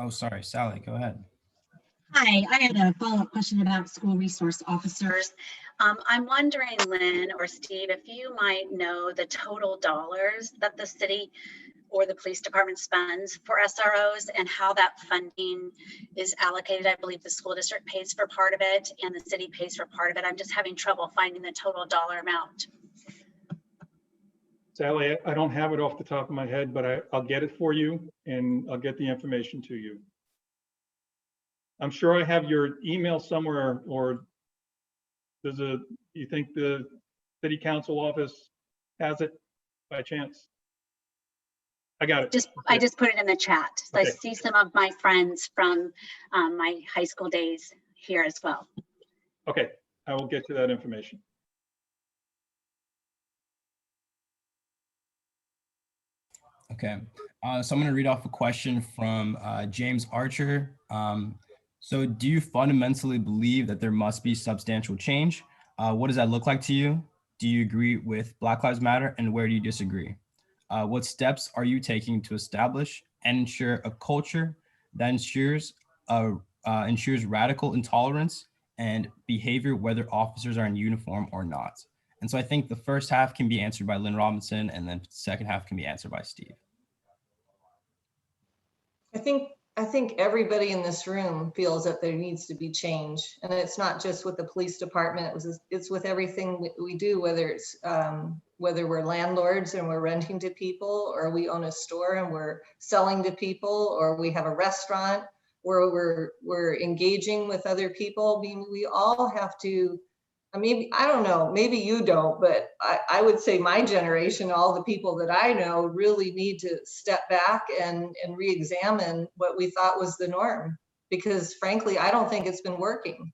Oh, sorry, Sally, go ahead. Hi, I had a follow-up question about school resource officers. I'm wondering, Lynn or Steve, if you might know the total dollars that the city or the police department spends for SROs and how that funding is allocated. I believe the school district pays for part of it and the city pays for part of it. I'm just having trouble finding the total dollar amount. Sally, I don't have it off the top of my head, but I'll get it for you and I'll get the information to you. I'm sure I have your email somewhere, or you think the city council office has it by chance? I got it. I just put it in the chat. So Okay. I see some of my friends from my high school days here as well. Okay, I will get to that information. Okay, so I'm going to read off a question from James Archer. So do you fundamentally believe that there must be substantial change? What does that look like to you? Do you agree with Black Lives Matter, and where do you disagree? What steps are you taking to establish and ensure a culture that ensures radical intolerance and behavior, whether officers are in uniform or not? And so I think the first half can be answered by Lynn Robinson, and then the second half can be answered by Steve. I think everybody in this room feels that there needs to be change, and it's not just with the police department. It's with everything we do, whether it's whether we're landlords and we're renting to people, or we own a store and we're selling to people, or we have a restaurant where we're engaging with other people. I mean, we all have to. Maybe, I don't know, maybe you don't, but I would say my generation, all the people that I know really need to step back and re-examine what we thought was the norm, because frankly, I don't think it's been working.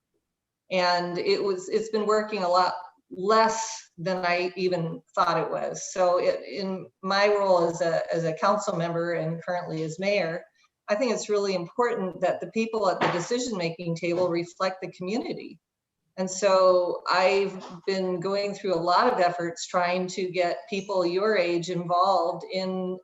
And it's been working a lot less than I even thought it was. So in my role as a council member and currently as mayor, I think it's really important that the people at the decision-making table reflect the community. And so I've been going through a lot of efforts trying to get people your age involved in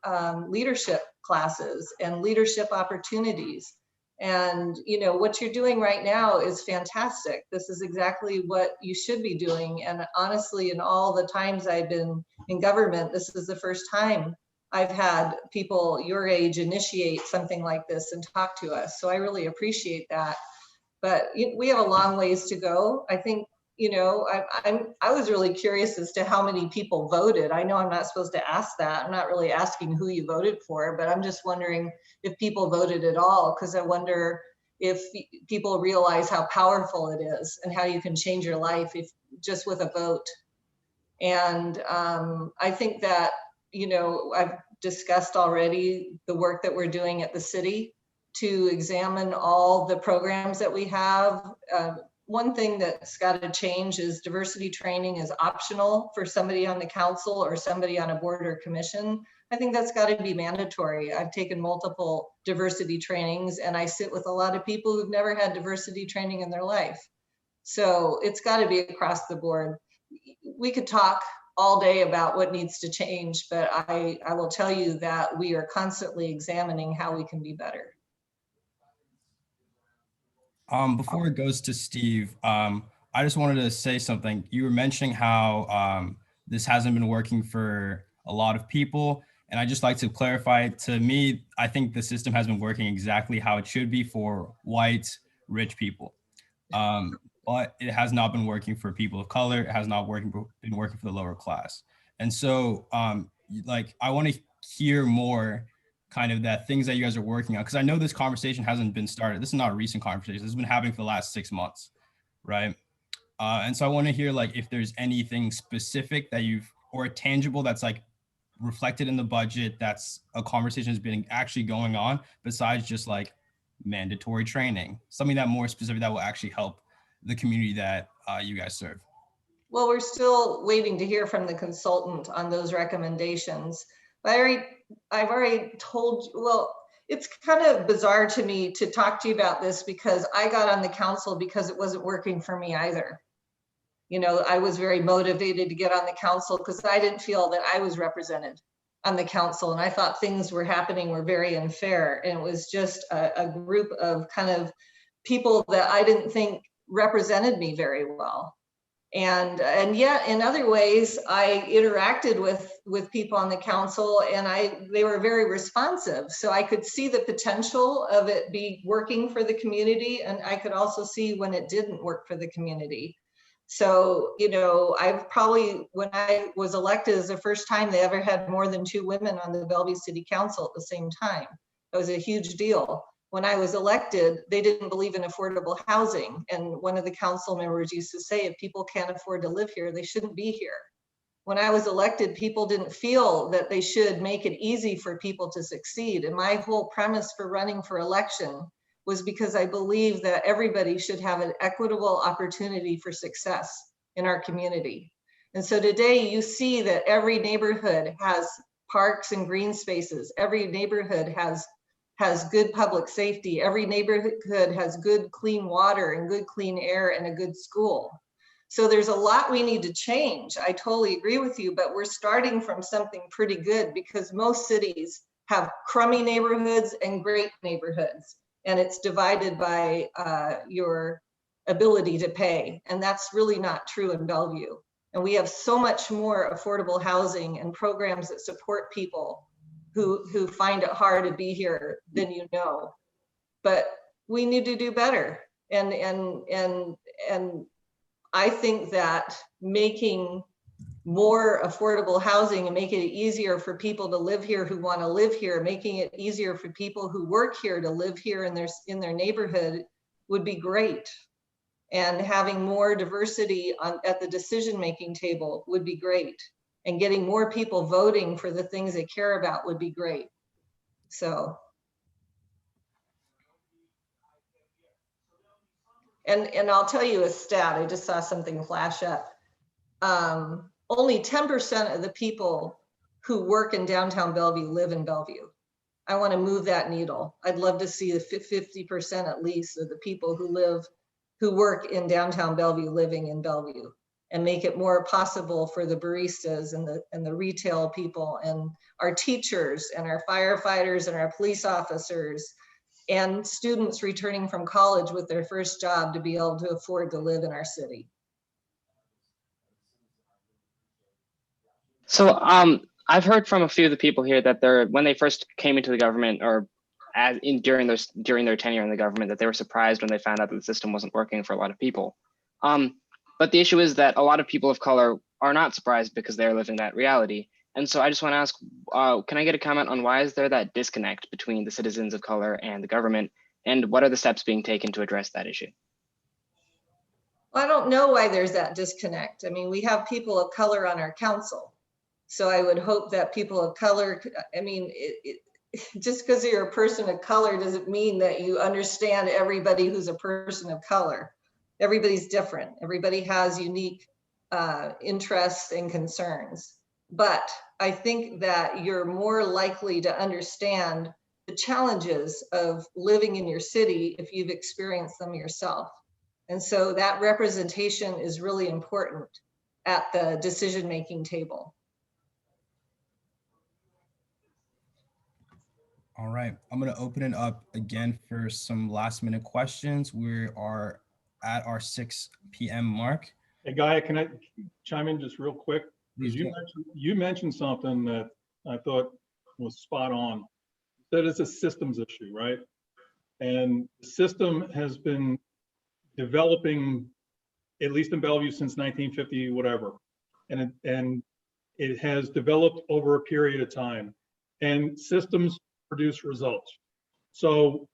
leadership classes and leadership opportunities. And what you're doing right now is fantastic. This is exactly what you should be doing. And honestly, in all the times I've been in government, this is the first time I've had people your age initiate something like this and talk to us. So I really appreciate that. But we have a long ways to go. I think, I was really curious as to how many people voted. I know I'm not supposed to ask that. I'm not really asking who you voted for, but I'm just wondering if people voted at all, because I wonder if people realize how powerful it is and how you can change your life if just with a vote. And I think that, I've discussed already the work that we're doing at the city to examine all the programs that we have. One thing that's got to change is diversity training is optional for somebody on the council or somebody on a board or commission. I think that's got to be mandatory. I've taken multiple diversity trainings and I sit with a lot of people who've never had diversity training in their life. So it's got to be across the board. We could talk all day about what needs to change, but I will tell you that we are constantly examining how we can be better. Before it goes to Steve, I just wanted to say something. You were mentioning how this hasn't been working for a lot of people. And I just like to clarify, to me, I think the system has been working exactly how it should be for white, rich people. But it has not been working for people of color. It has not been working for the lower class. And so like, I want to hear more kind of that things that you guys are working on, because I know this conversation hasn't been started. This is not a recent conversation. This has been happening for the last 6 months, right? And so I want to hear like if there's anything specific that or tangible that's like reflected in the budget, that's a conversation has been actually going on besides just like mandatory training, something that more specific that will actually help the community that you guys serve. Well, we're still waiting to hear from the consultant on those recommendations. I've already told you, well, it's kind of bizarre to me to talk to you about this because I got on the council because it wasn't working for me either. You know, I was very motivated to get on the council because I didn't feel that I was represented on the council. And I thought things were happening were very unfair. And it was just a group of kind of people that I didn't think represented me very well. And yet in other ways, I interacted with people on the council and they were very responsive. So I could see the potential of it be working for the community. And I could also see when it didn't work for the community. So, you know, I've probably, when I was elected, is the first time they ever had more than 2 women on the Bellevue City Council at the same time. That was a huge deal. When I was elected, they didn't believe in affordable housing. And one of the council members used to say, if people can't afford to live here, they shouldn't be here. When I was elected, people didn't feel that they should make it easy for people to succeed. And my whole premise for running for election was because I believe that everybody should have an equitable opportunity for success in our community. And so today you see that every neighborhood has parks and green spaces. Every neighborhood has good public safety. Every neighborhood has good clean water and good clean air and a good school. So there's a lot we need to change. I totally agree with you, but we're starting from something pretty good because most cities have crummy neighborhoods and great neighborhoods. And it's divided by your ability to pay. And that's really not true in Bellevue. And we have so much more affordable housing and programs that support people who find it hard to be here than you know. But we need to do better. And I think that making more affordable housing and making it easier for people to live here who want to live here, making it easier for people who work here to live here in their neighborhood would be great. And having more diversity at the decision-making table would be great. And getting more people voting for the things they care about would be great. So. And I'll tell you a stat, I just saw something flash up. Only 10% of the people who work in downtown Bellevue live in Bellevue. I want to move that needle. I'd love to see the 50% at least of the people who work in downtown Bellevue living in Bellevue, and make it more possible for the baristas and the retail people and our teachers and our firefighters and our police officers and students returning from college with their first job to be able to afford to live in our city. So I've heard from a few of the people here that when they first came into the government or during their tenure in the government, that they were surprised when they found out that the system wasn't working for a lot of people. But the issue is that a lot of people of color are not surprised because they're living that reality. And so I just want to ask, can I get a comment on why is there that disconnect between the citizens of color and the government, and what are the steps being taken to address that issue? Well, I don't know why there's that disconnect. I mean, we have people of color on our council. So I would hope that people of color, I mean, just because you're a person of color doesn't mean that you understand everybody who's a person of color. Everybody's different. Everybody has unique interests and concerns. But I think that you're more likely to understand the challenges of living in your city if you've experienced them yourself. And so that representation is really important at the decision-making table. All right, I'm gonna open it up again for some last minute questions. We are at our 6 p.m. mark. Hey, Gaia, can I chime in just real quick? Because you mentioned something that I thought was spot on. That it's a systems issue, right? And the system has been developing, at least in Bellevue, since 1950, whatever. And it has developed over a period of time. And systems produce results. So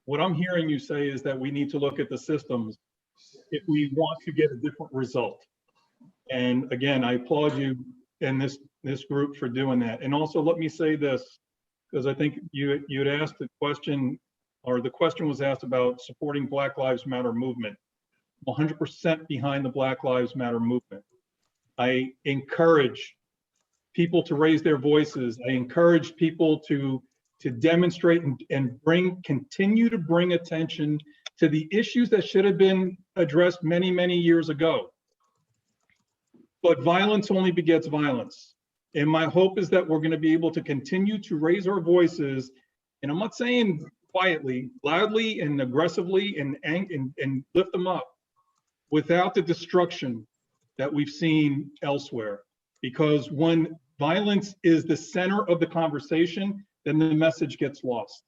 what I'm hearing you say is that we need to look at the systems if we want to get a different result. And again, I applaud you and this group for doing that. And also let me say this, because I think you'd asked the question, or the question was asked about supporting Black Lives Matter movement. 100% behind the Black Lives Matter movement. I encourage people to raise their voices. I encourage people to demonstrate and continue to bring attention to the issues that should have been addressed many, many years ago. But violence only begets violence. And my hope is that we're going to be able to continue to raise our voices. And I'm not saying quietly, loudly and aggressively and lift them up without the destruction that we've seen elsewhere. Because when violence is the center of the conversation, then the message gets lost.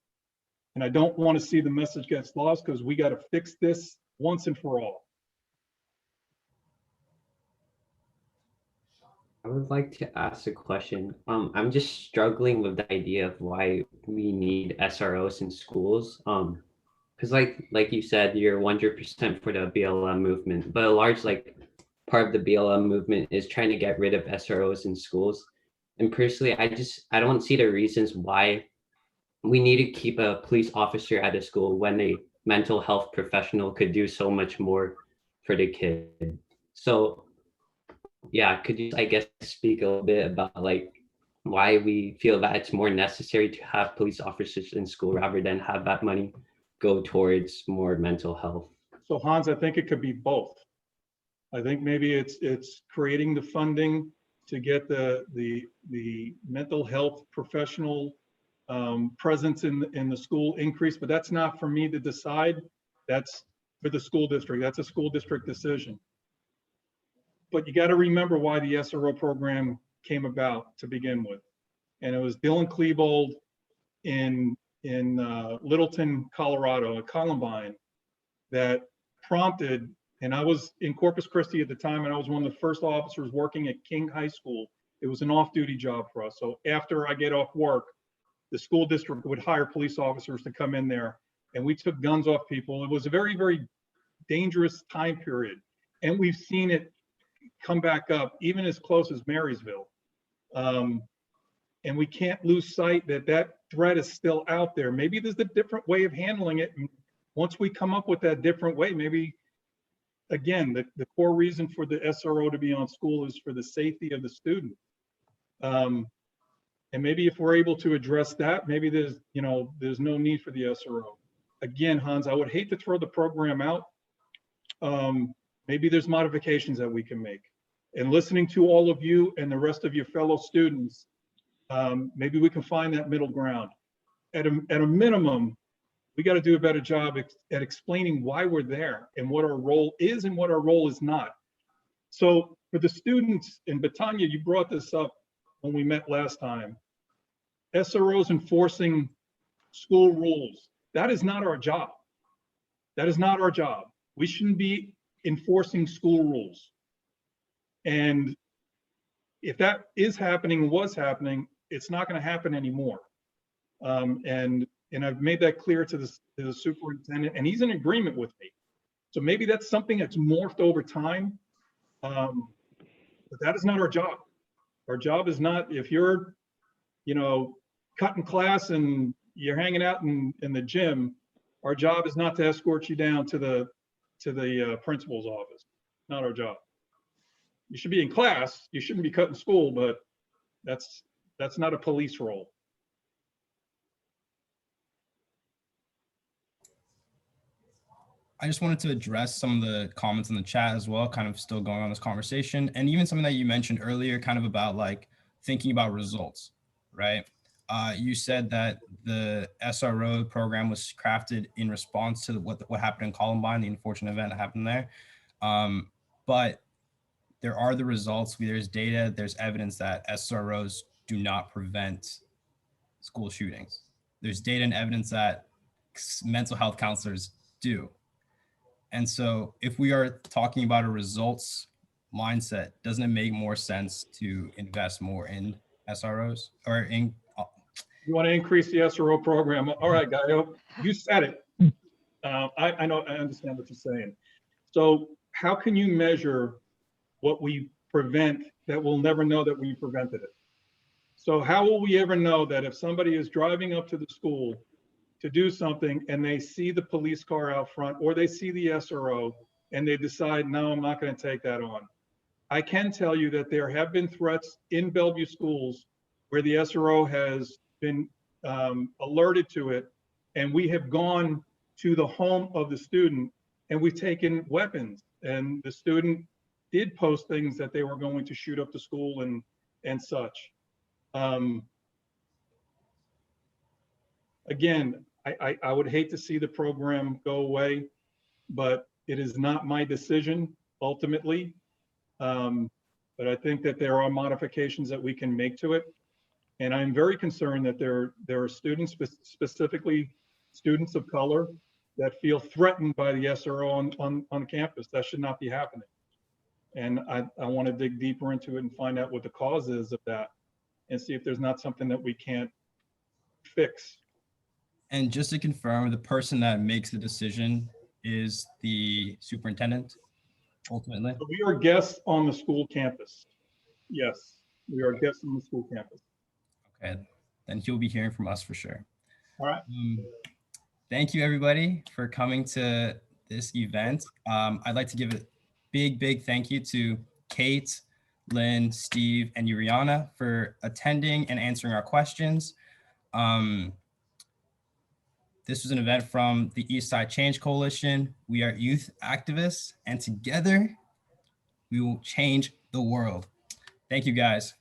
And I don't want to see the message gets lost, because we got to fix this once and for all. I would like to ask a question. I'm just struggling with the idea of why we need SROs in schools. Because like you said, you're 100% for the BLM movement, but a large part of the BLM movement is trying to get rid of SROs in schools. And personally, I don't see the reasons why we need to keep a police officer at a school when a mental health professional could do so much more for the kid. So yeah, could you, I guess, speak a little bit about why we feel that it's more necessary to have police officers in school rather than have that money go towards more mental health? So Hans, I think it could be both. I think maybe it's creating the funding to get the mental health professional presence in the school increase, but that's not for me to decide. That's for the school district. That's a school district decision. But you got to remember why the SRO program came about to begin with. And it was Dylan Klebold in Littleton, Colorado, at Columbine, that prompted, and I was in Corpus Christi at the time, and I was one of the first officers working at King High School. It was an off-duty job for us. So after I get off work, the school district would hire police officers to come in there, and we took guns off people. It was a very, very dangerous time period. And we've seen it come back up, even as close as Marysville. And we can't lose sight that that threat is still out there. Maybe there's a different way of handling it. And once we come up with that different way, maybe, again, the core reason for the SRO to be on school is for the safety of the student. And maybe if we're able to address that, maybe there's no need for the SRO. Again, Hans, I would hate to throw the program out. Maybe there's modifications that we can make. And listening to all of you and the rest of your fellow students, maybe we can find that middle ground. At a minimum, we got to do a better job at explaining why we're there and what our role is and what our role is not. So for the students, and Batanya, you brought this up when we met last time, SROs enforcing school rules. That is not our job. That is not our job. We shouldn't be enforcing school rules. And if that is happening, was happening, it's not going to happen anymore. And I've made that clear to the superintendent, and he's in agreement with me. So maybe that's something that's morphed over time, but that is not our job. Our job is not, if you're, cutting class and you're hanging out in the gym, our job is not to escort you down to the principal's office. Not our job. You should be in class. You shouldn't be cutting school, but that's not a police role. I just wanted to address some of the comments in the chat as well, kind of still going on this conversation. And even something that you mentioned earlier, kind of about thinking about results, right? You said that the SRO program was crafted in response to what happened in Columbine, the unfortunate event that happened there. But there are the results. There's data, there's evidence that SROs do not prevent school shootings. There's data and evidence that mental health counselors do. And so if we are talking about a results mindset, doesn't it make more sense to invest more in SROs or in? You want to increase the SRO program? All right, Gaio, you said it. I know, I understand what you're saying. So how can you measure what we prevent that we'll never know that we prevented it? So how will we ever know that if somebody is driving up to the school to do something and they see the police car out front or they see the SRO and they decide, no, I'm not going to take that on? I can tell you that there have been threats in Bellevue schools where the SRO has been alerted to it, and we have gone to the home of the student and we've taken weapons, and the student did post things that they were going to shoot up the school and such. Again, I would hate to see the program go away, but it is not my decision ultimately. But I think that there are modifications that we can make to it. And I'm very concerned that there are students, specifically students of color, that feel threatened by the SRO on campus. That should not be happening. And I want to dig deeper into it and find out what the cause is of that and see if there's not something that we can't fix. And just to confirm, the person that makes the decision is the superintendent, ultimately? So we are guests on the school campus. Yes, we are guests on the school campus. Okay, then he'll be hearing from us for sure. All right. Thank you, everybody, for coming to this event. I'd like to give a big thank you to Kate, Lynn, Steve, and Uriana for attending and answering our questions. This was an event from the Eastside Change Coalition. We are youth activists, and together we will change the world. Thank you, guys.